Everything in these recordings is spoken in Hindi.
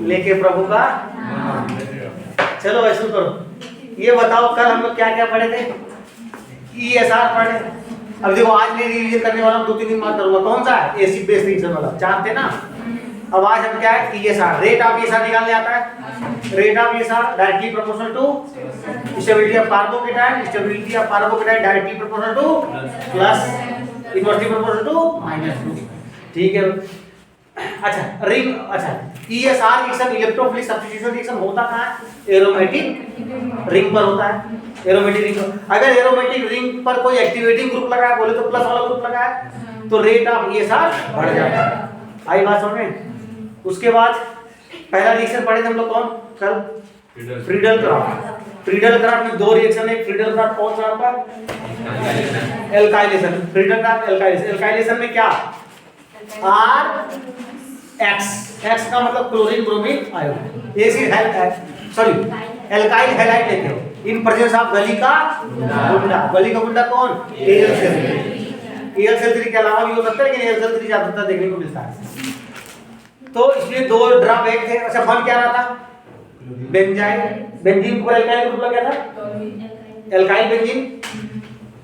लेके प्रभु का। चलो वैसे करो, ये बताओ कल हम लोग क्या क्या पढ़े थे? ESR पढ़े। अब देखो आज मैं रिवीजन करने वाला हूँ, 2-3 दिन बाद करूंगा। कौन सा है? एसिड बेस रिएक्शन वाला, जानते ना। अब आज हम क्या है? ESR, रेट ऑफ ESR निकालने आता है। Rate of ESR directly proportional to stability of carbocation, stability of carbocation directly proportional to plus, inversely proportional to -2। ठीक है। अच्छा रिंग, अच्छा ESR reaction electrophilic substitution reaction होता कहाँ है? एरोमेटिक रिंग पर होता है। एरोमेटिक रिंग, अगर एरोमेटिक रिंग पर कोई एक्टिवेटिंग ग्रुप लगा है, बोले तो प्लस वाला ग्रुप लगा है, तो रेट ऑफ ESR बढ़ जाता है। आई बात समझ में? उसके बाद पहला रिएक्शन पढ़े थे हम लोग, कौन कल? Friedel craft. फ्रीडल क्राफ्ट में 2 रिएक्शन है। फ्रीडल क्राफ्ट कौन सा होता है? Alkylation. Friedel craft alkylation. Alkylation में क्या? RX, X का मतलब chlorine bromine ion. Acid sorry alkyl halide लेते हो इन प्रेजेंस ऑफ गलिका गुंडा। गलिका गुंडा कौन? AlCl3 के अलावा भी हो सकता है, लेकिन AlCl3 ज्यादातर देखने को मिलता है। तो इसलिए 2 ड्रॉप एक थे। अच्छा बन क्या रहा था? बेंजाइल। बेंजीन पर एल्काइल ग्रुप लग गया था, एल्काइल बेंजीन।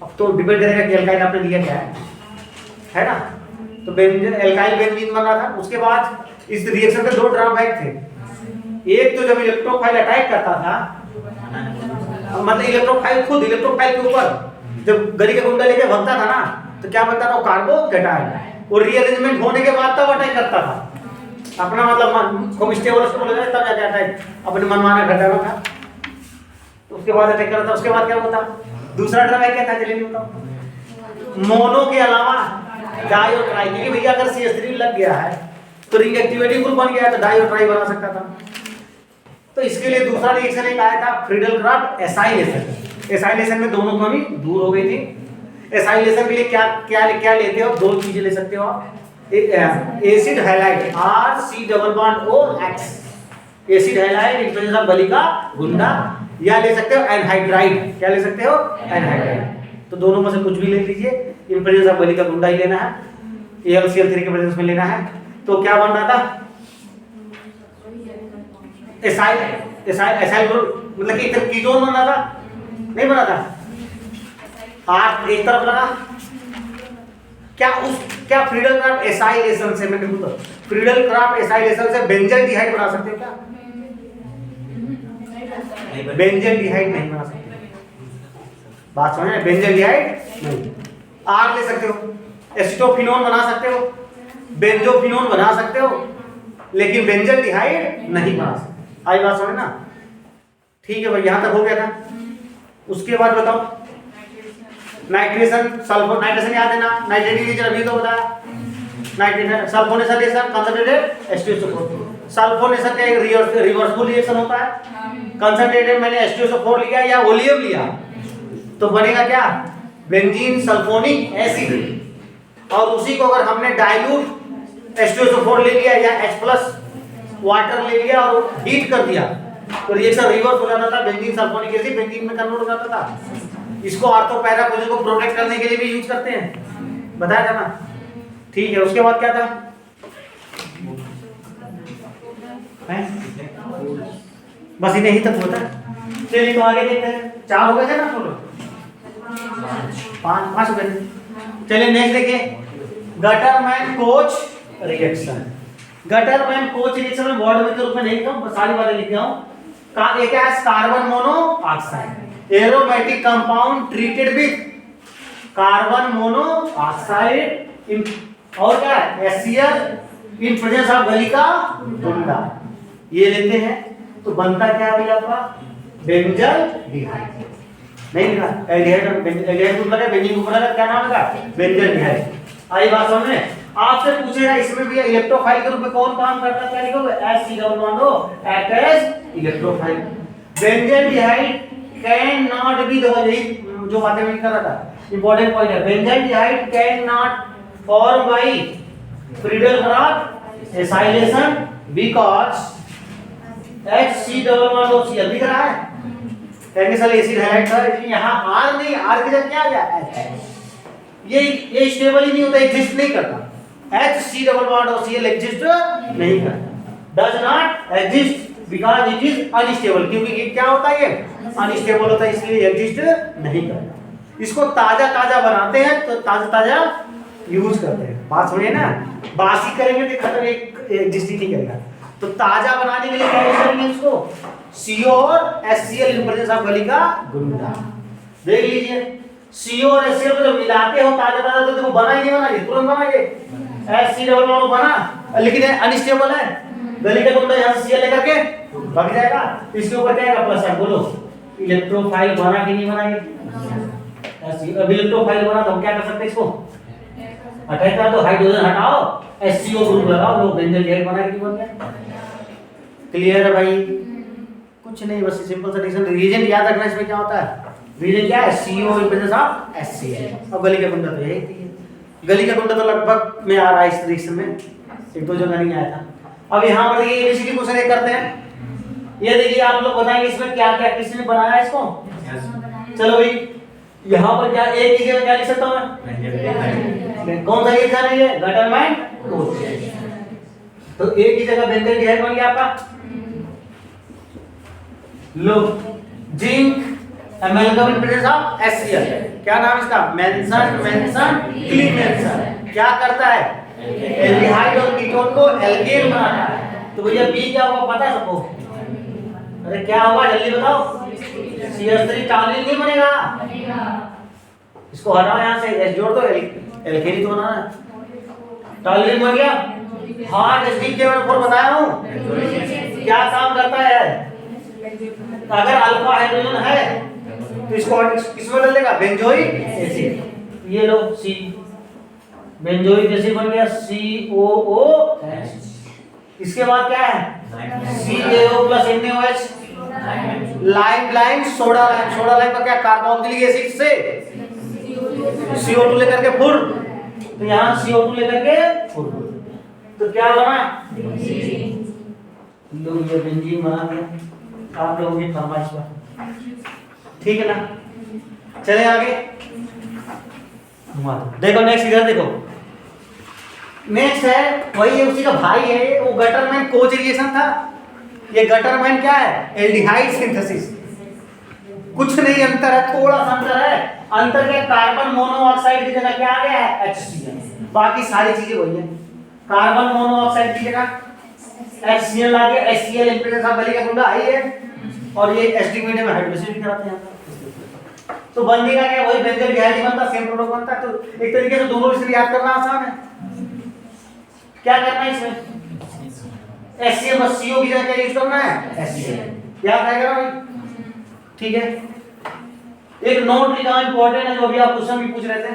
अब तो डिपेंड करेगा कि एल्काइल आपने लिया क्या है ना। तो बेंजीन एल्काइल बेंजीन बन रहा था। उसके बाद इस रिएक्शन के 2 ड्रॉबैक थे। एक तो जब इलेक्ट्रोफाइल अटैक करता था, मतलब इलेक्ट्रोफाइल खुद इलेक्ट्रोफाइल के ऊपर जब गलिका गुंडा लेके भागता था ना, तो क्या बनता था? कार्बोकेटायन। और रीअरेंजमेंट होने के बाद तब अटैक करता था अपना, मतलब खूब स्टेबल तब जाके अटैक अपने मनमाना घटाना था। तो उसके बाद अटैक करता था। उसके बाद क्या होता? दूसरा ड्रॉबैक क्या था? चलिए बताओ। मोनो के अलावा डाई और ट्राई, क्योंकि भैया अगर CH3 लग गया है तो रिंग एक्टिवेटिंग ग्रुप बन गया है, तो डाई और ट्राई बना सकता था। तो इसके लिए दूसरा रिएक्शन एक आया था, फ्रीडल क्राफ्ट एसाइलेशन। एसाइलेशन में दोनों कमी दूर हो गई थी। एसाइलेशन के लिए क्या क्या क्या लेते हो? 2 चीजें ले सकते हो आप। Acid halide RC⋯OX, acid halide in presence of गलिका गुंडा, या ले सकते हो एनहाइड्राइड। क्या ले सकते हो? एनहाइड्राइड। तो दोनों में से कुछ भी ले लीजिए। इन प्रेजेंस ऑफ गलिका गुंडा ही लेना है, AlCl3 के प्रेजेंस में लेना है। तो क्या बन रहा था? एसाइल ग्रुप, मतलब कि इधर कीटोन बन रहा था, नहीं बना था। R एक तरफ लगा। क्या फ्रीडल क्राफ्ट एसाइलेशन से, मैं कहूं तो फ्रीडल क्राफ्ट एसाइलेशन से बेंजल्डिहाइड बना सकते हो क्या? बेंजल्डिहाइड नहीं बना सकते। बात समझ में? बेंजल्डिहाइड नहीं। R ले सकते हो, एसिटोफिनोन बना सकते हो, बेंजोफिनोन बना सकते हो, लेकिन बेंजल्डिहाइड नहीं बना सकते। आई बात समझ ना? ठीक है भाई, यहां तक हो गया था। उसके बाद बताओ नाइट्रेशन सल्फर। नाइट्रेशन याद है ना? नाइट्रेशन अभी तो बताया। Nitration sulphonation concentrated H2SO4। Sulphonation का एक रिवर्सिबल रिएक्शन होता है। कंसंट्रेटेड मैंने H2SO4 लिया या ओलियम लिया, तो बनेगा क्या? Benzene sulphonic acid. और उसी को अगर हमने डाइल्यूट H2SO4 ले लिया या H+ वाटर ले लिया और हीट कर दिया, तो रिएक्शन रिवर्स हो जाता था। बेंजीन सल्फोनिक एसिड बेंजीन में कन्वर्ट हो जाता था। इसको आर्थो पैरा को प्रोटेक्ट करने के लिए भी यूज करते हैं, बताया था ना। ठीक है। उसके बाद क्या था? बस इन्हें ही तक होता है। चलिए तो आगे देखते हैं। 4 हो गए थे ना टोटल? 5 हो गए थे। चलिए नेक्स्ट देखिए, Gattermann coach reaction. Gattermann coach reaction में वर्ड में के रूप में नहीं लिखा हूं, सारी बातें लिख रहा हूं। एक है carbon monoxide, aromatic compound treated with carbon monoxide और क्या है? HCl इन प्रेजेंस ऑफ गलिका गुंडा। ये लेते हैं तो बनता क्या है भैया आपका? बेंजल्डिहाइड। नहीं लिखा एल्डिहाइड ग्रुप लगा, बेंजीन ग्रुप लगा, क्या नाम लगा? बेंजल्डिहाइड। आई बात समझ में? आपसे पूछेगा इसमें भी इलेक्ट्रोफाइल के रूप में कौन काम करता है? क्या लिखोगे? HC⋯O act as electrophile. Benzaldehyde can not be, जो बातें मैं कर रहा था इंपॉर्टेंट पॉइंट है। Benzaldehyde can not form by Friedel Crafts acylation because HC⋯OCl दिख रहा है, कैंडिसल एसिड हैलाइड था, लेकिन यहां R नहीं, R की जगह क्या आ गया? H। ये स्टेबल ही नहीं होता, एग्जिस्ट नहीं करता। HC⋯OCl एग्जिस्ट नहीं करता। Does not exist because it is unstable, क्योंकि ये क्या होता है, ये अनस्टेबल होता है, इसलिए एग्जिस्ट नहीं करता। इसको ताजा ताजा बनाते हैं तो ताजा ताजा यूज करते हैं। बात समझिए ना, बासी करेंगे तो खत्म, एग्जिस्ट ही नहीं करेगा। तो ताजा बनाने के लिए क्या यूज करेंगे इसको, CO और HCl इन प्रेजेंस ऑफ गली का गुंडा। देख लीजिए CO और HCl को जब मिलाते हो ताजा ताजा तो देखो बना ही नहीं, बना ये तुरंत बना, ये HC बना, लेकिन अनस्टेबल है, गली का गुंडा यहाँ से Cl लेकर के भाग जाएगा, इसके ऊपर क्या आएगा प्लस है। बोलो इलेक्ट्रोफाइल बना कि नहीं बना ये, अब इलेक्ट्रोफाइल बना तो हम क्या कर सकते हैं, इसको हटाएगा तो हाइड्रोजन हटाओ, HCO ग्रुप लगाओ, लोग बेंजल जेल बना के बन गया। क्लियर है भाई, कुछ नहीं, बस सिंपल सा डिवीजन। रिएजेंट याद रखना, इसमें क्या होता है, रिएजेंट क्या है, CO in presence of HCl। अब गली का गुंडा तो यही है, गली का गुंडा तो लगभग में आ रहा है इस रिएक्शन में, एक दो जगह नहीं आया था। अब यहाँ पर देखिए एबीसीडी क्वेश्चन एक करते हैं, ये देखिए आप लोग बताएंगे इसमें क्या क्या किसने बनाया है इसको। चलो भाई यहाँ पर क्या एक ही जगह क्या लिख सकता हूँ मैं, कौन सा रिएक्शन है ये, गटरमैन कोच। तो एक ही जगह बेंजीन डिहाइड बन गया आपका। लो zinc amalgam in presence of HCl, क्या नाम इसका, मेंशन क्लीमेंसन। क्या करता है, एल्डिहाइड और कीटोन को एल्केन बनाता है। तो भैया बी क्या होगा पता है सबको, अरे क्या होगा जल्दी बताओ, CH3 टॉलिन नहीं बनेगा, इसको हटाओ यहाँ से, H जोड़ दो, एल्केन ही तो बनाना है। टॉलिन बन गया, हार्ड SDK4 बताया हूँ क्या काम करता है, अगर अल्फा हाइड्रोजन है तो इसको किसमें डाल देगा, बेंजोइक एसिड। ये लो C बेंजोइक एसिड बन गया, COOH। इसके बाद क्या है, CaO plus NaOH, lime soda lime का क्या, कार्बोक्सिलिक एसिड से CO2 लेकर के फुर, तो यहाँ CO2 लेकर के फुर, तो क्या बना, लोग ये बेंजीन बना दिया आप लोगों की फरमाइश पर, ठीक है ना। चले आगे, देखो नेक्स्ट इधर देखो, नेक्स्ट है वही है, उसी का भाई है, वो गटरमैन कोच रिएक्शन था। ये गटरमैन क्या है, एल्डिहाइड सिंथेसिस, कुछ नहीं अंतर है, थोड़ा सा अंतर है। अंतर क्या, कार्बन मोनोऑक्साइड की जगह क्या आ गया है, HCl, बाकी सारी चीजें वही है। कार्बन मोनोऑक्साइड की जगह HCl आ गया, HCl इन प्रेजेंस ऑफ गली का गुंडा आई है, और ये एसिडिक मीडियम में हाइड्रोलाइसिस भी कराते हैं। तो बनेगा क्या, वही बेंजीन डिहाइड बनता, सेम प्रोडक्ट बनता। तो एक तरीके से दोनों इसलिए याद करना आसान है। क्या करना है इसमें, HCl बस CO की जगह क्या यूज करना है, HCl, याद आएगा भाई, ठीक है। एक नोट लिखा इंपॉर्टेंट है, जो अभी आप क्वेश्चन भी पूछ रहे थे,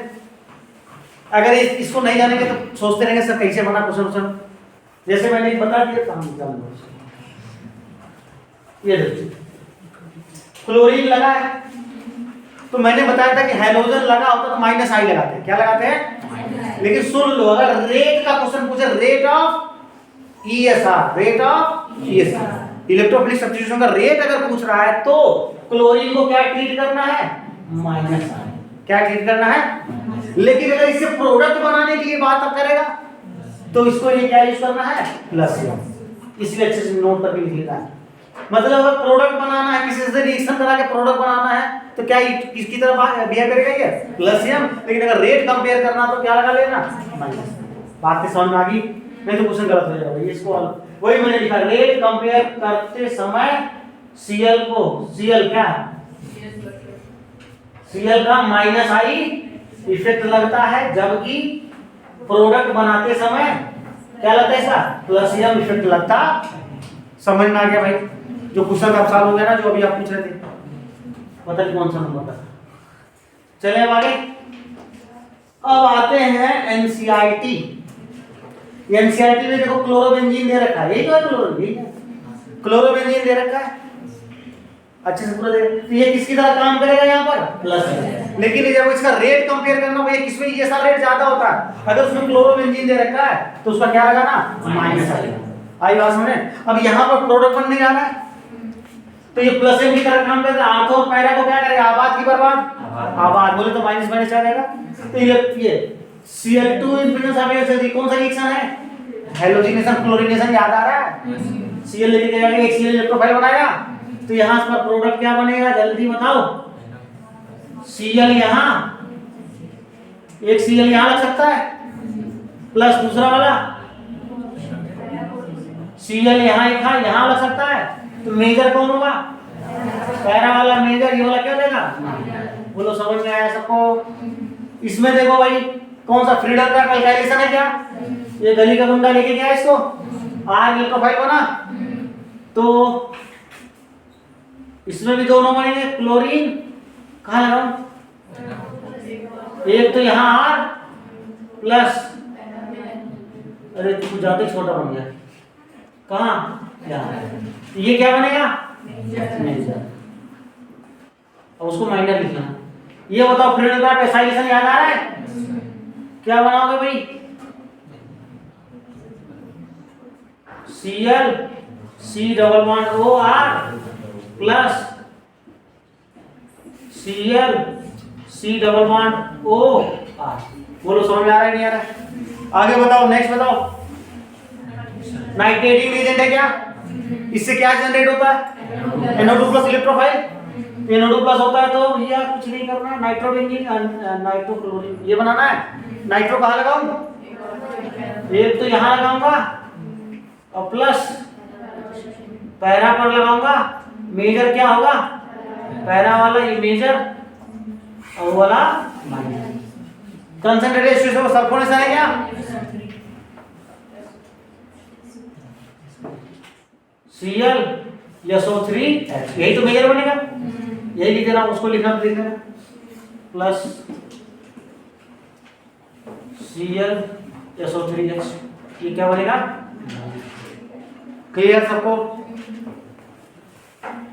अगर इसको नहीं जानेंगे तो सोचते रहेंगे सर कैसे बना क्वेश्चन, जैसे मैंने बता दिया था। ये देखिए क्लोरीन लगा है, तो मैंने बताया था कि हैलोजन लगा होता तो -I लगाते हैं, क्या लगाते हैं, लेकिन सुन लो, अगर रेट का क्वेश्चन पूछे, rate of ESR, electrophilic substitution का रेट अगर पूछ रहा है, तो क्लोरीन को क्या ट्रीट करना है, -I, क्या ट्रीट करना है। लेकिन अगर इससे प्रोडक्ट बनाने के लिए बात करेगा तो इसको ये क्या यूज करना है, +, इसलिए अच्छे से नोट करके लिख लेना है। मतलब अगर प्रोडक्ट बनाना है, किसी से रिएक्शन करा के प्रोडक्ट बनाना है, तो क्या किसकी तरह बिहेव करेगा ये, +M, लेकिन अगर रेट कंपेयर करना तो क्या लगा लेना, -। बात की समझ में आ गई, नहीं तो क्वेश्चन गलत हो जाएगा। इसको वही मैंने लिखा, रेट कंपेयर करते समय Cl को, Cl क्या, Cl का -I इफेक्ट लगता है, जबकि प्रोडक्ट बनाते समय क्या लगता है, इसका +M इफेक्ट लगता। समझ में आ गया भाई, जो क्वेश्चन आप सॉल्व हो गया ना, जो अभी आप पूछ रहे थे, पता नहीं कौन सा नंबर था। चले अब आगे, अब आते हैं NCERT। NCERT में देखो क्लोरोबेंजीन दे रखा है, यही तो है क्लोरोबेंजीन, क्लोरोबेंजीन दे रखा है अच्छे से पूरा दे। तो ये किसकी तरह काम करेगा यहाँ पर, +, लेकिन जब इसका रेट कंपेयर करना हो, ये किसमें ये सारा रेट ज्यादा होता है, अगर उसमें क्लोरोबेंजीन दे रखा है तो उसका क्या लगाना, -I। आई बात समझे। अब यहाँ पर प्रोडक्ट बन नहीं रहा है, तो ये +M की तरह काम करता है। आर्थो और पैरा को क्या करेगा, आबाद की बर्बाद, आबाद बोले तो माइनस आ जाएगा। तो ये Cl2 in presence of HCl कौन सा रिएक्शन है, हेलोजिनेशन क्लोरीनेशन याद आ रहा है? Cl लेके जाएगा, एक Cl इलेक्ट्रोफाइल बनाएगा, तो यहाँ पर प्रोडक्ट क्या बनेगा जल्दी बताओ? Cl यहाँ, एक Cl यहाँ लग सकता है प्लस दूसरा वाला Cl यहाँ एक यहाँ लग सकता है, तो मेजर कौन होगा? पैरा वाला मेजर, ये वाला क्या देगा? बोलो समझ में आया सबको? इसमें देखो भाई कौन सा फ्रीडम का कैलकुलेशन है क्या? ये गली का गुंडा लेके गया इसको, आर इलेक्ट्रोफाइल बना, तो इसमें भी दोनों बनेंगे। क्लोरीन कहाँ लगाऊं? एक तो यहाँ आर प्लस, अरे तू ज्यादा ही छोटा बन गया, कहाँ? यहाँ। ये क्या बनेगा? मेजर। अब उसको माइनर लिखना। ये बताओ फ्रीडम का पैसाइलेशन याद आ रहा है? क्या बनाओगे भाई? Cl C double bond O R plus Cl C double bond O R। बोलो समझ में आ रहा है नहीं आ रहा है? आगे बताओ, नेक्स्ट बताओ। नाइट्रेटिंग एजेंट है क्या? इससे क्या जनरेट होता है? NO2 plus electrophile. NO2 plus होता है तो भैया कुछ नहीं करना है, नाइट्रोबेंजीन नाइट्रोक्लोरीन ये बनाना है। नाइट्रो कहाँ लगाऊं? एक तो यहाँ लगाऊंगा और प्लस पैरा पर लगाऊंगा। मेजर क्या होगा? पैरा वाला ये मेजर और वाला माइनर। कंसंट्रेटेड रेशियो सल्फोनेशन है क्या? Cl SO3H, यही तो मेजर बनेगा, यही लिख देना, उसको लिखना लिख देना प्लस Cl SO3H, ये क्या बनेगा? क्लियर सबको?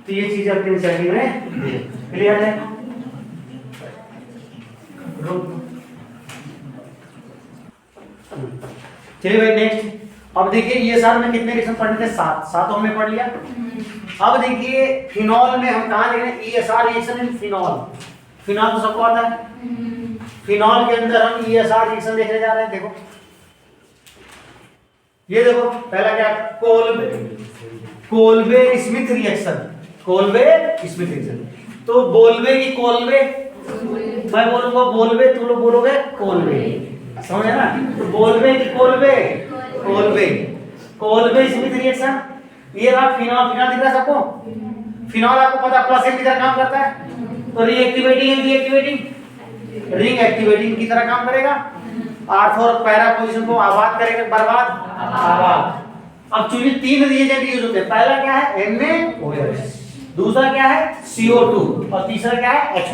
तो ये चीज अपनी स्टडी में क्लियर है। चलिए भाई नेक्स्ट। अब देखिए ये साल में कितने रिएक्शन पढ़ने थे? 7 तो हमने पढ़ लिया। अब देखिए फिनॉल में हम कहाँ देख रहे हैं? ESR reaction in phenol. Phenol तो सबको आता है। फिनॉल के अंदर हम ESR रिएक्शन देखने जा रहे हैं। देखो ये देखो, पहला क्या? Kolbe Smith reaction. Kolbe Smith reaction, तो बोलबे की कोल्बे, मैं बोलूंगा बोलबे, तुम लोग बोलोगे कोल्बे, समझे ना? तो बोलबे की Kolbe, Kolbe Kolbe Smith reaction. ये रहा फिनॉल। फिनॉल दिख रहा है सबको? फिनॉल आपको पता प्लस एम की तरह काम करता है, तो रीएक्टिवेटिंग एंड डीएक्टिवेटिंग, रिंग एक्टिवेटिंग की तरह काम करेगा। आर्थ और पैरा पोजीशन को आबाद करेगा, बर्बाद आबाद। अब चूंकि 3 रिएजेंट यूज होते हैं, पहला क्या है? NaOH, दूसरा क्या है? CO2 और तीसरा क्या है? H+।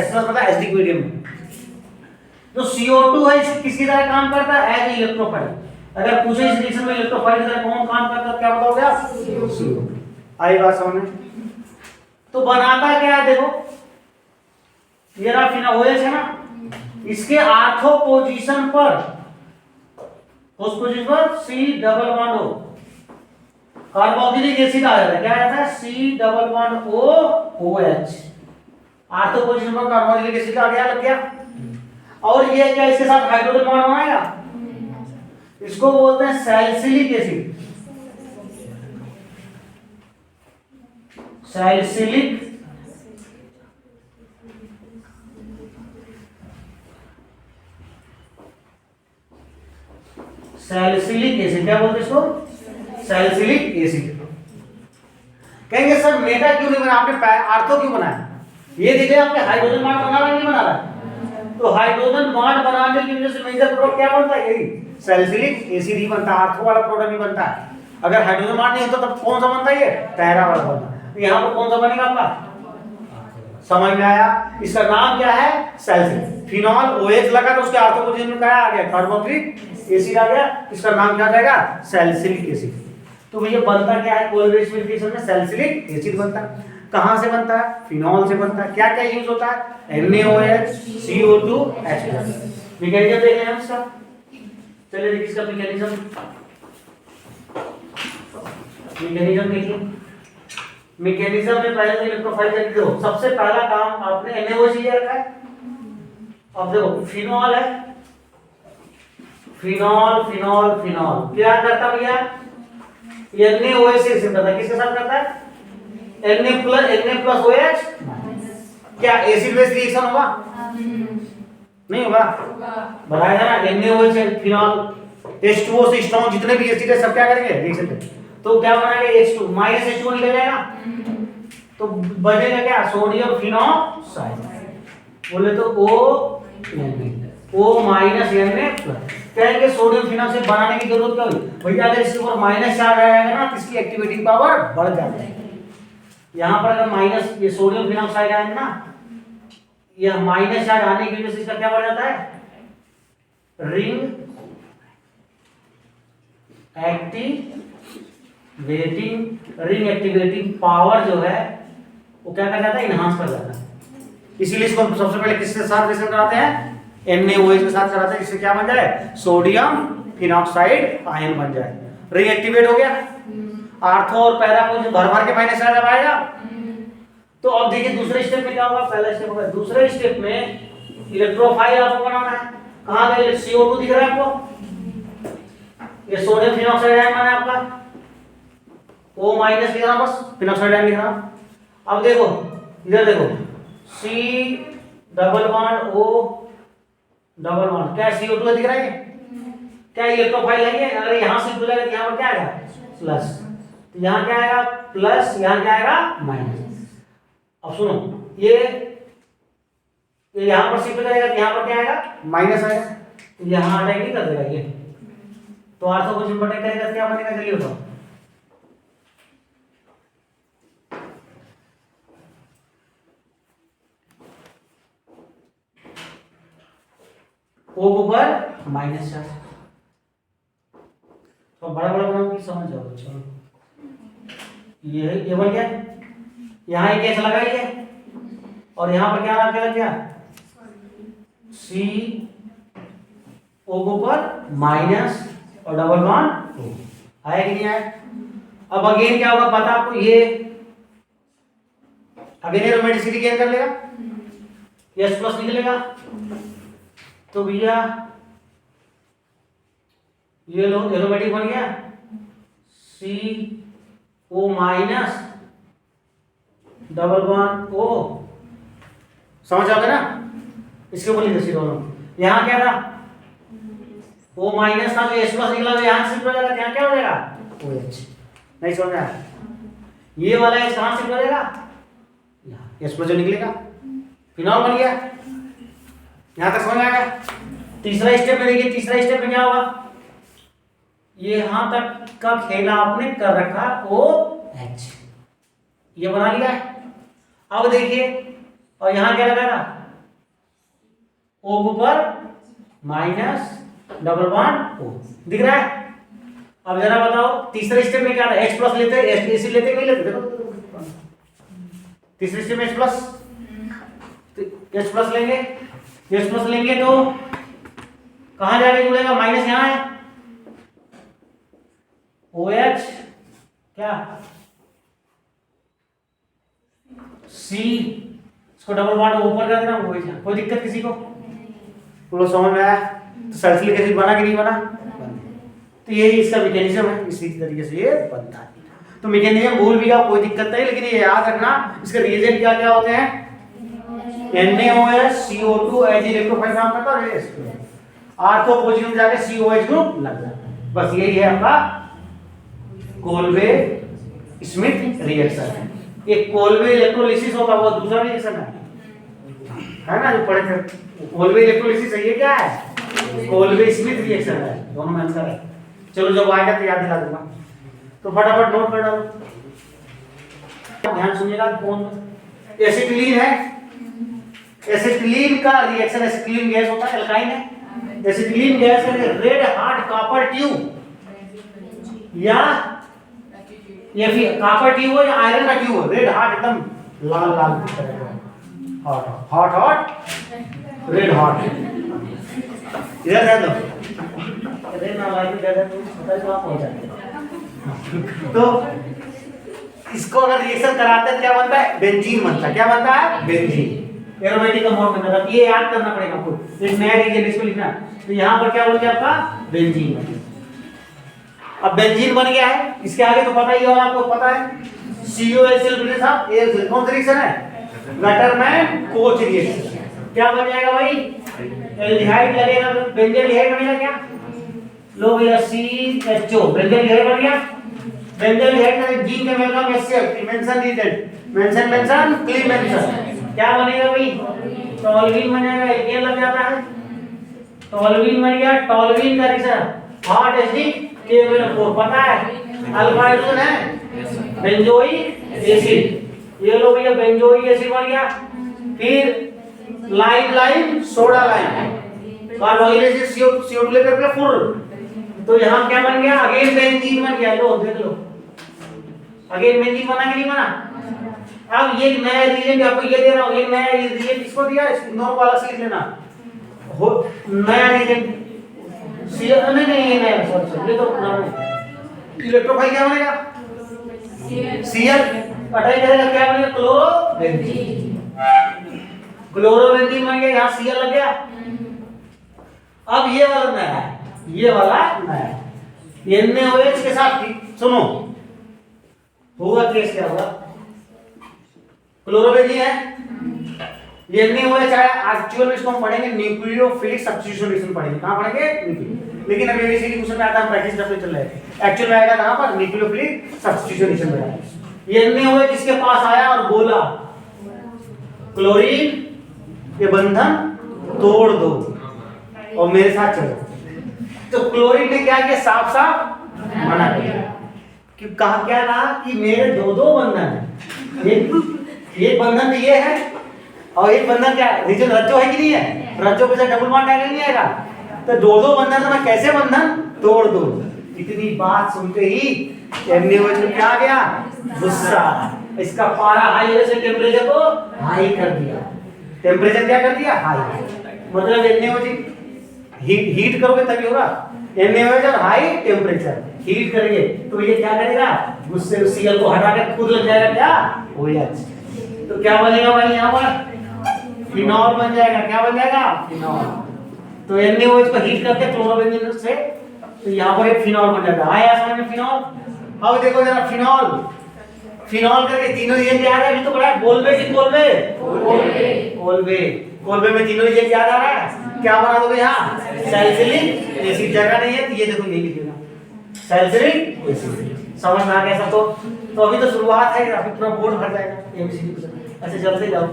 H+ पता है एसिडिक मीडियम। तो CO2 है, इस किसकी तरह काम करता है? As electrophile. अगर पूछे इस रिएक्शन में इलेक्ट्रोफाइल की तरह कौन काम करता है, क्या बताओगे आप? CO2। आई बात समझ में? तो बनाता क्या है? देखो ये रहा फिनॉल है ना, इसके आर्थो पोजीशन पर, उस पोजीशन पर C double bond O, carboxylic acid आ जाता है। क्या आ जाता है? C double bond O OH। Ortho position पर कार्बोक्सिलिक एसिड आ गया, लग गया। और ये क्या इसके साथ हाइड्रोजन बॉन्ड बनाएगा? इसको बोलते हैं salicylic acid. Salicylic salicylic acid, क्या बोलते हैं इसको? Salicylic acid. कहेंगे सर मेटा क्यों नहीं बना आपने, आर्थो क्यों बनाया? ये देखिए आपने हाइड्रोजन बॉन्ड बना रहा है, नहीं बना रहा? तो हाइड्रोजन बॉन्ड बनाने की वजह से मेजर प्रोडक्ट क्या बनता है? यही सैलिसिलिक एसिड ही बनता है, आर्थो वाला प्रोडक्ट नहीं बनता है। अगर हाइड्रोजन बॉन्ड नहीं होता तब कौन सा बनता है? ये पैरा वाला बनता है। यहाँ पर कौन सा बनेगा आपका? समझ में आया? इसका नाम क्या है? सैलिसिलिक। फिनॉल OH लगा तो उसके आर्थो पोजीशन में क्या आ गया? कार्बोक्सिलिक एसिड आ गया, इसका नाम क्या जाएगा? Salicylic acid. तो भैया बनता क्या है? कोल्बे स्मिथ रिएक्शन में सैलिसिलिक एसिड बनता है। कहां से बनता है? फिनॉल से बनता है। क्या क्या यूज होता है? NaOH CO2 H+। मैकेनिज्म देख लें हम इसका। चलिए देखिए इसका मैकेनिज्म। मैकेनिज्म देखिए। मैकेनिज्म में पहले तो इलेक्ट्रोफाइल करके दो। सबसे पहला काम आपने NaOH लिया रखा है। अब देखो फिनॉल है, फिनॉल फिनॉल फिनॉल क्या करता भैया, NaOH से रिएक्शन करता है, किसके साथ करता है, Na+OH। क्या एसिड बेस रिएक्शन होगा, नहीं होगा, बताया था ना, NaOH से फिनॉल, H2O से स्ट्रॉन्ग जितने भी एसिड है सब क्या करेंगे रिएक्शन करेंगे, तो क्या बनाएगा H2 -H2O निकल जाएगा, तो बनेगा क्या, सोडियम फिनॉक्साइड, बोले तो O -Na+, कहेंगे सोडियम फिनॉक्साइड बनाने की जरूरत क्या हुई भैया, अगर इसके ऊपर माइनस चार्ज आएगा ना तो इसकी एक्टिवेटिंग पावर बढ़ जाती है। यहाँ पर अगर माइनस ये सोडियम फिनॉक्साइड आएगा ना, यह माइनस चार्ज आने की वजह से इसका क्या बढ़ जाता है, रिंग एक्टिवेटिंग पावर जो है वो क्या कर जाता है, इनहांस कर जाता है। इसीलिए इसको हम सबसे पहले किसके साथ रिएक्शन कराते हैं, NaOH के साथ कराते हैं, जिससे क्या बन जाए, सोडियम फिनॉक्साइड आयन बन जाए, रिंग एक्टिवेट हो गया। आर्थो और पैरा को जो भर भर के माइनस चार्ज आएगा, तो अब देखिए दूसरे स्टेप में क्या होगा, पहला स्टेप होगा, दूसरे स्टेप में इलेक्ट्रोफाइल आपको बनाना है। कहां गए, CO2 दिख रहा है आपको, ये सोडियम फिनॉक्साइड आयन बना है आपका, O- लिख रहा हूं, बस फिनॉक्साइड आयन लिख रहा हूं। अब देखो इधर देखो, C++O क्या CO2 दिख रहा है, क्या इलेक्ट्रोफाइल है ये, अगर यहां से जुड़ेगा तो यहां पर क्या आएगा प्लस, तो यहां क्या आएगा प्लस, यहां क्या आएगा माइनस। अब सुनो, ये यहां पर शिफ्ट करेगा तो यहां पर क्या आएगा माइनस आएगा, तो यहां अटैक नहीं कर देगा ये, तो आर्थो को सिंपल अटैक करेगा तो क्या बनेगा, जल्दी बताओ, O ऊपर माइनस चार्ज, तो बड़ा बड़ा बनाओ कि समझ जाओ। चलो ये बन गया, यहाँ एक कैसे लगाइए, और यहाँ पर क्या लग गया, C O ऊपर माइनस और डबल बॉन्ड O, आया कि नहीं आया। अब अगेन क्या होगा पता आपको, ये अगेन एरोमेटिसिटी गेन कर लेगा, S+ निकलेगा, तो भैया ये लो एरोमेटिक बन गया, CO minus double bond O, समझ आ गया ना, इसके ऊपर लिख दो, यहाँ क्या था O माइनस था, जो S+ निकला तो यहाँ शिफ्ट हो जाएगा, यहाँ क्या हो जाएगा OH, नहीं समझ में आया, ये वाला H कहाँ शिफ्ट हो जाएगा, यहाँ S+ जो निकलेगा फिनॉल बन गया, यहाँ तक समझ में आएगा। तीसरा स्टेप में देखिए, तीसरा स्टेप में क्या होगा, ये यहां तक का खेला आपने कर रखा OH, ये बना लिया है। अब देखिए, और यहां क्या लगाएगा, O ऊपर माइनस डबल बॉन्ड O, दिख रहा है। अब जरा बताओ तीसरे स्टेप में क्या था, H+ लेते हैं, एसिड लेते नहीं लेते, देखो तीसरे स्टेप में H+ लेंगे, H+ लेंगे तो कहां जाके जुड़ेगा, माइनस यहां है, OH क्या C, इसको डबल बॉन्ड ऊपर कर देना, OH, कोई दिक्कत किसी को, पूरा समझ में आया। तो सल्फ्यूरिक एसिड बना कि नहीं बना, तो यही इसका मैकेनिज्म है, इसी तरीके से ये बनता है। तो मैकेनिज्म भूल भी जाओ कोई दिक्कत नहीं, लेकिन ये याद रखना इसके रिएजेंट क्या क्या होते हैं, NaOH CO2 एज इलेक्ट्रोफाइल काम करता है, आर्थो पोजीशन में जाके COH ग्रुप लग जाता है। बस यही है आपका कोल्बे स्मिथ रिएक्शन। ये कोल्बे इलेक्ट्रोलिसिस होता है, वो दूसरा रिएक्शन है ना, जो पढ़े थे। कोल्बे इलेक्ट्रोलिसिस है, ये क्या है, कोल्बे स्मिथ रिएक्शन है, दोनों में आंसर है। चलो जब आएगा तो याद दिला दूंगा, तो फटाफट नोट कर डालो, ध्यान सुनिएगा। कौन एसिटिलीन है, एसिटिलीन का रिएक्शन, एसिटिलीन गैस होता है, एल्काइन है। एसिटिलीन गैस है रेड हार्ट कॉपर ट्यूब, या ये फिर कॉपर ट्यूब हो या आयरन का ट्यूब हो, रेड हार्ट एकदम लाल लाल hot hot hot red hot, इधर है तो रेड ना लाइट इधर है, तो पता है आप पहुंच जाएंगे। तो इसको अगर रिएक्शन कराते हैं क्या बनता है, बेंजीन बनता है। क्या बनता है, बेंजीन। एरोमेटिक कंपाउंड बनता है, ये याद करना पड़ेगा आपको, एक नया रीजन इसको लिखना। तो यहां पर क्या बोल गया आपका बेंजीन बन गया। अब बेंजीन बन गया है, इसके आगे तो पता ही है, और आपको पता है COHCl साहब AlCl कौन सा रिएक्शन है? Gattermann coach reaction. क्या बन जाएगा भाई? एल्डिहाइड लगेगा तो बेंजल्डिहाइड बनेगा क्या? लो भैया CHO बेंजल्डिहाइड बन गया। बेंजल्डिहाइड का जीन का मतलब HCl मेंशन रीजन मेंशन क्लीन मेंशन क्या बनेगा भाई? टॉल्यूइन बनेगा। ये लग जाता है टॉल्यूइन बन गया। टॉल्यूइन का रिएक्शन हॉट HDKOH पता है अल्फा हाइड्रोजन है बेंजोइक एसिड। ये लो भैया बेंजोइक एसिड बन गया। फिर lime soda lime carboxylation CO2 लेकर के फुल, तो यहाँ क्या बन गया? अगेन बेंजीन बन गया। लो देख लो अगेन बेंजीन बना कि नहीं बना? अब ये नया रिएजेंट आपको ये दे रहा हूँ, ये नया रिएजेंट किसको दिया? नॉर्मल वाला सीख लेना हो नया रिएजेंट नहीं नया सॉरी ये तो इलेक्ट्रोफाइल क्या बनेगा? Cl अटैक करेगा क्या बनेगा? क्लोरोबेंजीन बन गया। यहाँ Cl लग गया। अब ये वाला नया है, ये वाला नया NaOH के साथ सुनो होगा केस क्या होगा? क्लोरोबेंजीन है, NaOH आया। एक्चुअल में इसको हम पढ़ेंगे न्यूक्लियोफिलिक सब्स्टिट्यूशन रिएक्शन पढ़ेंगे। कहां पढ़ेंगे? लेकिन अभी एबीसीडी क्वेश्चन में आता है, प्रैक्टिस करते चल रहे हैं। एक्चुअल में आएगा कहां पर? न्यूक्लियोफिलिक सब्स्टिट्यूशन रिएक्शन में। ये NaOH इसके पास आया और बोला क्लोरीन ये बंधन तोड़ दो और मेरे साथ चलो। तो क्लोरीन ने क्या किया? साफ साफ मना किया कि कहा क्या कहा कि मेरे दो बंधन है, एक बंधन तो ये है और एक बंधन क्या रीजन रज्जो है कि नहीं है? रज्जो के साथ डबल बॉन्ड आएगा नहीं आएगा? तो दो बंधन तो मैं कैसे बंधन तोड़ दूं? इतनी बात सुनते ही NaOH को क्या आ गया? गुस्सा। इसका पारा हाई होने से टेंपरेचर को हाई कर दिया। टेंपरेचर क्या कर दिया? हाई। मतलब NaOH हीट करोगे तभी होगा। NaOH और हाई टेंपरेचर हीट करेंगे तो ये क्या करेगा? गुस्से Cl को हटा के खुद लग जाएगा क्या? OH। तो क्या बनेगा भाई? यहाँ पर फिनॉल बन जाएगा। क्या बन जाएगा? फिनॉल। तो NaOH को हीट करके क्लोरोबेंजीन से तो यहाँ पर एक फिनॉल बन जाएगा। आया समझ में फिनॉल? अब देखो जरा फिनॉल करके तीनों रिएजेंट याद है? अभी तो बड़ा बोलबे की कोलबे में तीनों रिएजेंट याद आ रहा है? क्या बना दोगे यहाँ? Salicylic acid. जगह नहीं है तो ये देखो यही लिखेगा सैलिसिलिक एसिड। समझ में आ गया सबको? तो अभी तो शुरुआत है, अभी पूरा बोर्ड भर जाएगा एमसीक्यू से। ऐसे चलते जाओ।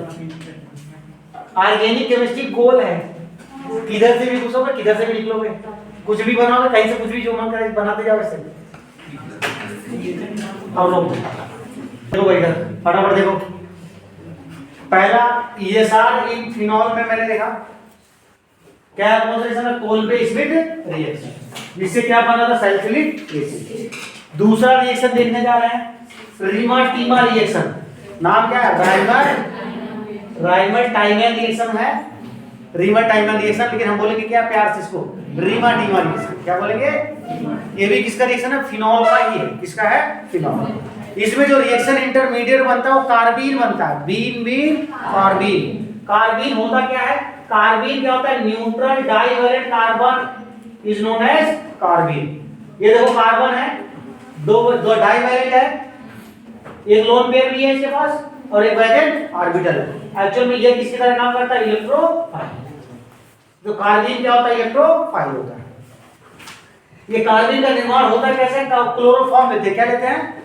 ऑर्गेनिक केमिस्ट्री गोल है, किधर से भी पूछोगे किधर से भी निकलोगे, कुछ भी बनाओगे कहीं से कुछ भी जो मन करे बनाते जाओ ऐसे। अब लोग देखो भाई इधर फटाफट देखो। पहला ESR इन फिनॉल में मैंने देखा क्या कॉन्सेंट्रेशन है? कोलबे स्मिथ रिएक्शन, जिससे क्या बना था? Salicylic acid. दूसरा रिएक्शन देखने जा रहे हैं रीमा-टीमा रिएक्शन। नाम क्या है? राइमर-टाइमर रिएक्शन है। रीमा-टाइमर रिएक्शन, लेकिन हम बोलेंगे क्या प्यार से इसको? रीमा-टीमा रिएक्शन। क्या बोलेंगे? ये भी किसका रिएक्शन है? फिनॉल का ही है। किसका है? फिनॉल। इसमें जो रिएक्शन इंटरमीडिएट बनता है वो कार्बीन बनता है। Been carbene. कार्बीन होता क्या है? कार्बीन क्या होता है? Neutral divalent carbon is known as carbene. ये देखो कार्बन है, दो डाइवैलेंट है, एक लोन पेयर भी है इसके पास और एक वैलेंट ऑर्बिटल है। एक्चुअल में ये किसकी तरह काम करता है? इलेक्ट्रोफाइल। जो कार्बीन क्या होता है? इलेक्ट्रोफाइल होता है। ये कार्बीन का निर्माण होता है कैसे? क्लोरोफॉर्म लेते हैं। क्या लेते हैं?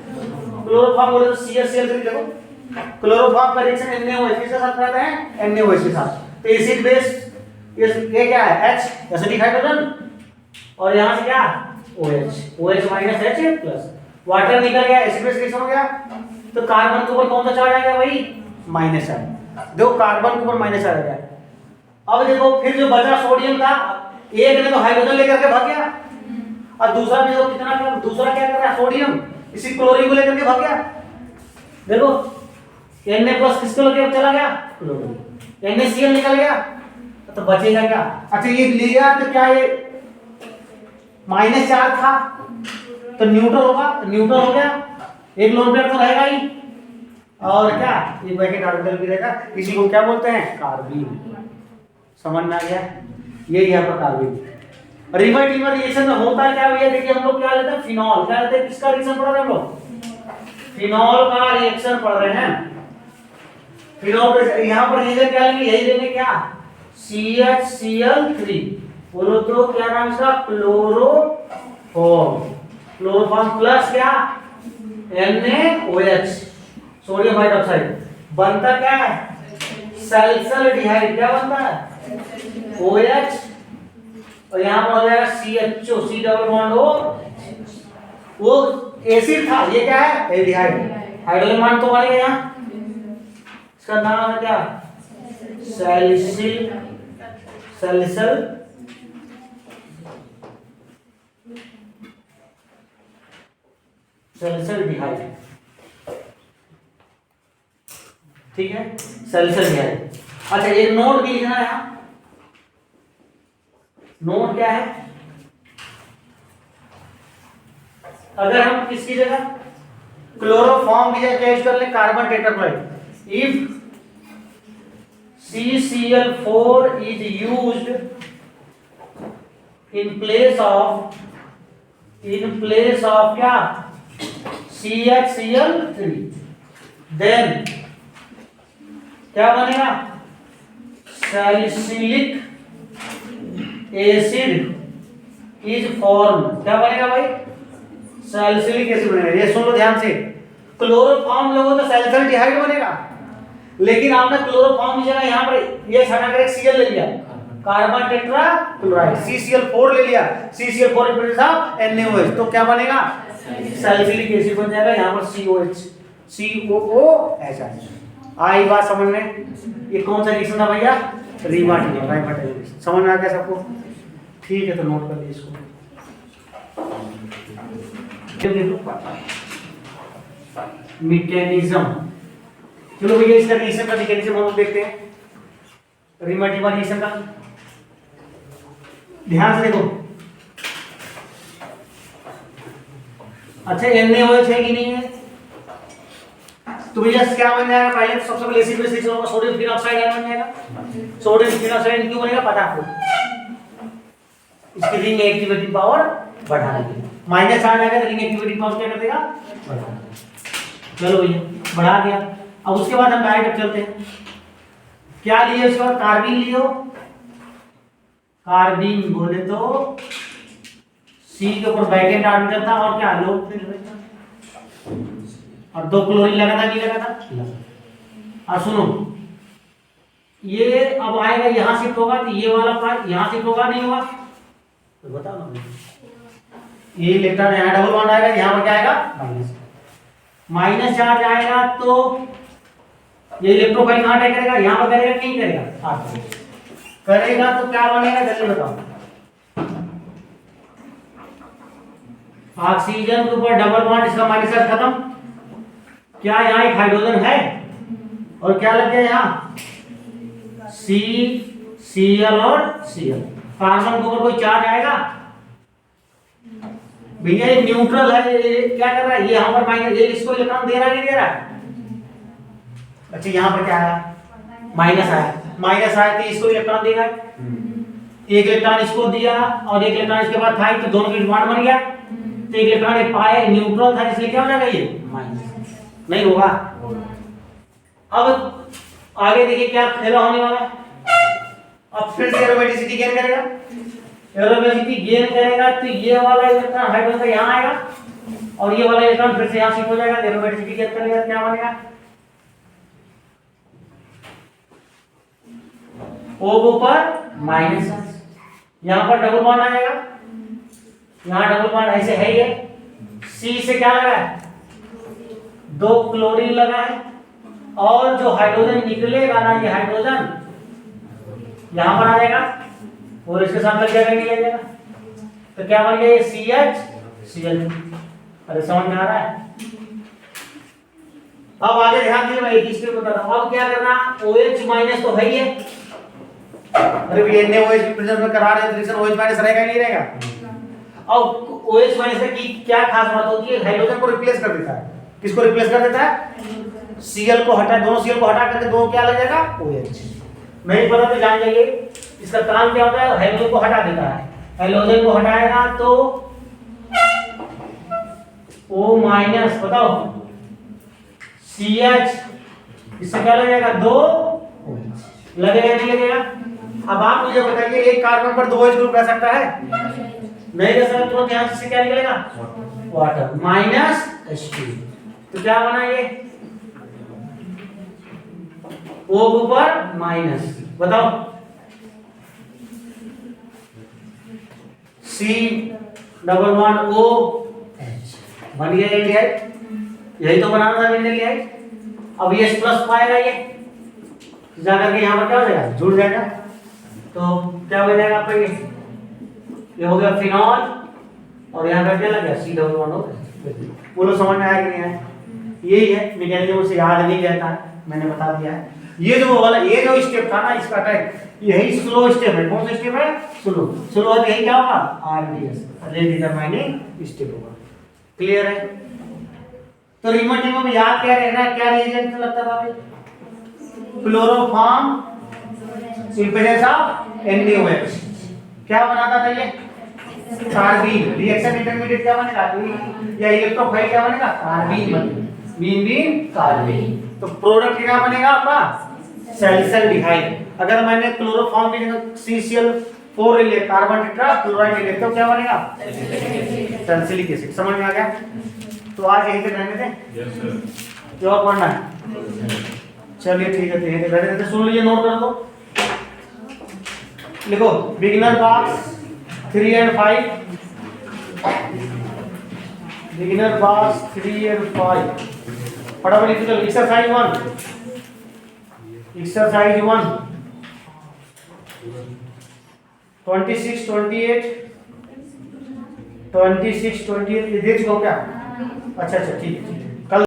क्लोरोफॉर्म बोले तो CH देखो क्लोरोफॉर्म का रिएक्शन NaOH के साथ करते हैं, NaOH के साथ। तो एसिड बेस ये क्या है? H एसिडिक हाइड्रोजन और यहां से क्या? OH minus H+। वाटर निकल गया, एसिड बेस रिएक्शन हो गया। तो कार्बन के ऊपर कौन सा चार्ज आ गया भाई? Minus charge. देखो कार्बन के ऊपर माइनस चार्ज आ गया। अब देखो फिर जो बचा सोडियम था, एक ने तो हाइड्रोजन लेकर के भाग गया और दूसरा भी देखो कितना, दूसरा क्या कर रहा है? सोडियम इसी क्लोरीन को लेकर के भाग गया। देखो Na+ किसको लेकर चला गया? क्लोरीन। NaCl निकल गया तो बचेगा क्या? अच्छा ये लिया तो क्या ये माइनस चार्ज था तो न्यूट्रल होगा, तो न्यूट्रल हो गया। एक लोन पेयर तो रहेगा ही और क्या एक वैकेंट ऑर्बिटल भी रहेगा। इसी को क्या बोलते हैं? कार्बीन। समझ में आ गया? ये यहाँ पर कार्बीन। रिवर्टिबल रिएक्शन में होता क्या भैया, देखिए हम लोग क्या लेते हैं, फिनॉल। क्या लेते हैं, किसका रिएक्शन पढ़ रहे हैं हम लोग, फिनॉल का रिएक्शन पढ़ रहे हैं। फिनॉल पर यहां पर रिएक्शन क्या लेंगे, यही लेंगे क्या, CHCl3। बोलो तो क्या नाम इसका, क्लोरोफॉर्म। क्लोरोफॉर्म प्लस क्या, NaOH, सोडियम हाइड्रोक्साइड। बनता क्या है, सल्फरडिहाइड। क्या बनता है, OH, और यहां पर हो जाएगा CHO, C double bond O। वो एसिड था, ये क्या है, एल्डिहाइड। हाइड्रोजन बॉन्ड तो बनेगा यहाँ, इसका नाम है क्या, सैलिसिल सल्फरडिहाइड। ठीक है, सल्फरडिहाइड। अच्छा, एक नोट भी लिखना है यहाँ। नोट क्या है, अगर हम किसकी जगह क्लोरोफॉर्म की जगह क्या यूज कर ले, carbon tetrachloride. If CCl4 is used in place of क्या, CHCl3, then क्या बनेगा, सैलिसिलिक एसिड इज फॉर्म। क्या बनेगा भाई, सैलिसिलिक एसिड बनेगा। ये सुन लो ध्यान से, क्लोरोफॉर्म लोगों तो सल्फरडिहाइड बनेगा, लेकिन आपने क्लोरोफॉर्म की जगह यहाँ पर ये हटाकर एक Cl ले लिया, कार्बन टेट्राक्लोराइड, CCl4 ले लिया, CCl4 in place of NaOH, तो क्या बनेगा, सल्फ्यूरिक एसिड बन जाएगा। यहाँ पर COOH। आई बात समझ में, ये कौन सा रिएक्शन था भैया, रिवर्टिबल। समझ में आ गया सबको, ठीक है, तो नोट कर लीजिए इसको। मैकेनिज्म, चलो भैया इसका रिएक्शन का मैकेनिज्म हम लोग देखते हैं, रिवर्टिबल रिएक्शन का। ध्यान से देखो, अच्छा NaOH है कि नहीं है, तो भैया क्या बन जाएगा, पहले तो सबसे पहले एसिड में रिएक्शन होगा, सोडियम फिनॉक्साइड आयन बन जाएगा। सोडियम फिनॉक्साइड क्यों बनेगा पता आपको, इसकी रिंग एक्टिविटी पावर बढ़ा देगी। माइनस आ जाएगा तो रिंग एक्टिविटी पावर क्या कर देगा, बढ़ा देगा। चलो भैया बढ़ा दिया। अब उसके बाद हम डायरेक्ट चलते हैं, क्या लिए उसके बाद, कार्बिन लियो। कार्बिन बोले तो C के ऊपर बैकेंड ऑर्बिटल था, और क्या लो, और 2 क्लोरीन लगा था, नहीं लगा था। और सुनो, ये अब आएगा यहां शिफ्ट होगा, तो ये वाला पार्ट यहां शिफ्ट होगा, नहीं होगा, तो बताओ ना। ये इलेक्ट्रॉन यहाँ डबल बॉन्ड आएगा, यहाँ पर क्या आएगा, माइनस चार्ज आएगा, तो ये इलेक्ट्रोफाइल कहां अटैक करेगा, यहां पर करेगा, नहीं करेगा, करेगा, तो क्या बनेगा जल्दी बताओ। ऑक्सीजन के ऊपर डबल बॉन्ड, इसका माइनस चार्ज खत्म। क्या यहाँ एक हाइड्रोजन है, और क्या लग गया यहाँ, Cl और Cl। कार्बन के ऊपर कोई चार्ज आएगा भैया, ये न्यूट्रल है, ये क्या कर रहा है, ये यहाँ पर माइनस, ये इसको इलेक्ट्रॉन दे रहा है, नहीं दे रहा। अच्छा यहाँ पर क्या आया, माइनस आया, माइनस आया तो इसको इलेक्ट्रॉन देगा, एक इलेक्ट्रॉन इसको दिया और एक इलेक्ट्रॉन इसके बाद था, तो दोनों का बॉन्ड बन गया, तो एक इलेक्ट्रॉन एक पाए, न्यूट्रल था, इसलिए क्या हो जाएगा, ये माइनस, नहीं होगा। अब आगे देखिए क्या खेला होने वाला है, अब फिर से एरोमेटिसिटी गेन करेगा, एरोमेटिसिटी गेन करेगा, तो ये वाला इलेक्ट्रॉन हाइड्रोजन का यहाँ आएगा, और ये वाला इलेक्ट्रॉन फिर से यहाँ शिफ्ट हो जाएगा, एरोमेटिसिटी गेन करेगा, क्या बनेगा, O के ऊपर माइनस, यहाँ पर डबल बॉन्ड आएगा, यहाँ डबल बॉन्ड ऐसे है, ये C से क्या लगा है, 2 क्लोरीन लगा है, और जो हाइड्रोजन निकलेगा ना, ये हाइड्रोजन यहां पर आ जाएगा और इसके साथ लग जाएगा, नहीं लग जाएगा, तो क्या बन गया, ये CHCl। अरे समझ में आ रहा है। अब आगे ध्यान दीजिए, मैं एक चीज बता रहा हूं, अब क्या करना, OH माइनस तो है ही है, अरे ये NaOH प्रेजेंस में करा रहे हैं, रिएक्शन OH माइनस रहेगा नहीं रहेगा। अब OH माइनस की क्या खास बात होती है, हाइड्रोजन को रिप्लेस कर देता है, किसको रिप्लेस कर देता है, Cl को हटा, दोनों Cl को हटा करके दो क्या लग जाएगा, OH। नहीं पता तो जान जाइए, इसका काम क्या होता है, हाइड्रोजन को हटा देता है, हेलोजन को हटाएगा तो O माइनस, बताओ CH, इससे क्या लगेगा 2 लगेगा नहीं लगेगा? अब आप मुझे बताइए एक कार्बन पर 2 H ग्रुप रह सकता है? नहीं रह सकता। तो यहाँ से क्या निकलेगा? Water minus H2। तो क्या बना ये? O के ऊपर माइनस, बताओ C double bond O H बन गया एल्डिहाइड। यही तो बनाना था मैंने एल्डिहाइड। अब ये प्लस पाएगा, ये जाकर के यहाँ पर क्या हो जाएगा? जुड़ जाएगा। तो क्या हो जाएगा आपका? ये हो गया फिनॉल और यहाँ पर क्या लग गया? C डबल बॉन्ड हो गया। बोलो समझ में आया कि नहीं आया? यही है मैकेनिज्म, उसे याद नहीं रहता है, मैंने बता दिया है। ये जो वाला ये जो स्टेप था ना इसका टाइप, यही स्लो स्टेप है। कौन सा स्टेप है? स्लो। स्लो है यही क्या होगा? RDS, रेट डिटरमाइनिंग स्टेप होगा। क्लियर है? तो रीमोटिव में याद क्या रहना है? क्या रिएजेंट लगता था भाई? Chloroform impedance of NaOH। क्या बनाता था ये? कार्बीन। रिएक्शन इंटरमीडिएट क्या बनेगा? या इलेक्ट्रोफाइल क्या बनेगा? कार्बीन बनेगा। Been carbene. तो प्रोडक्ट क्या बनेगा आपका? सैलिसल्डिहाइड। अगर मैंने क्लोरोफॉर्म की जगह CCl4 ले लिया, कार्बन टेट्रा क्लोराइड ले लिया, तो क्या बनेगा? Salicylic acid. समझ में आ गया? तो आज यहीं पे रहने दें। Yes sir. जो पढ़ना है चलिए ठीक है, यहीं पे रहने देते। सुन लीजिए, नोट कर दो, लिखो बिगिनर बॉक्स 3 और 5, बिगिनर बॉक्स 3 और 5 फटाफट लिख दो। एक्सरसाइज 1, एक्सरसाइज 1 26 28 26 28 ये देख चुका क्या? अच्छा ठीक है।